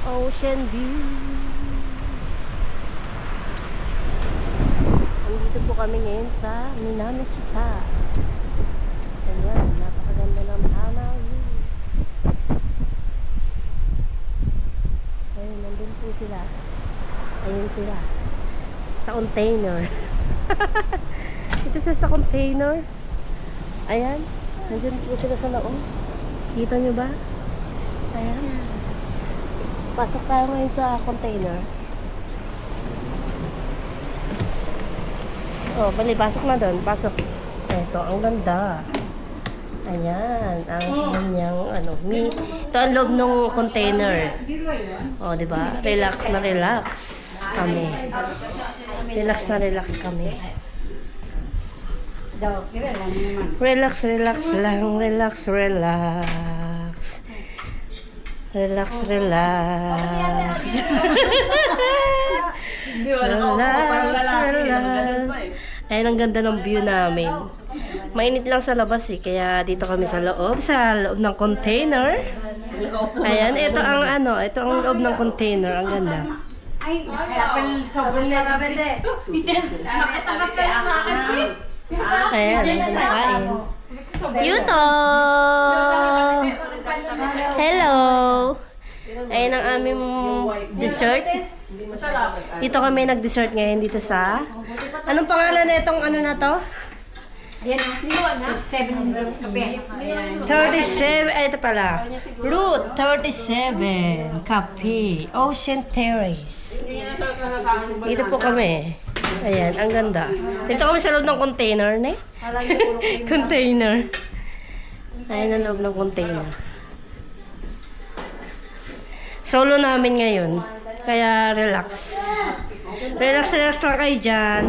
Ocean view. Andito po kami ngayon sa Minamichita. Ayan, napakaganda ng Hana view. Ayun, nandun po sila. Ayun sila. Sa container. Ito sila sa container. Ayan, nandun po sila sa loob. Kita nyo ba? Ayan. Pasok tayo ngayon sa container. Oh, bali, pasok na doon. Pasok. Ito, ang ganda. Ayan, ang kanyang, ito ang loob ng container. Oh, di ba? Relax na relax kami. Relax na relax kami. Relax, relax lang. Relax, relax. Relax, relax. Relax, relax. Ayun, ang ganda ng view namin. Mainit lang sa labas kaya dito kami sa loob ng container. Ayan, ito ang ito ang loob ng container. Ang ganda. Ay, kaya sobrang na kami de. Makita ka sa akin. Ayan, ang kinakain. Yuto! Hello! Ayun ang aming dessert. Dito kami nag-dessert ngayon dito sa... Anong pangalan na itong na to? Ayan, niluwa na. 7 kape. 37, ito pala. Route 37, Cafe, Ocean Terrace. Dito po kami. Ayan, ang ganda. Dito kami sa loob ng container, ne? Container. Ayan ang loob ng container. Solo namin ngayon. Kaya relax. Relax, relax lang kayo dyan.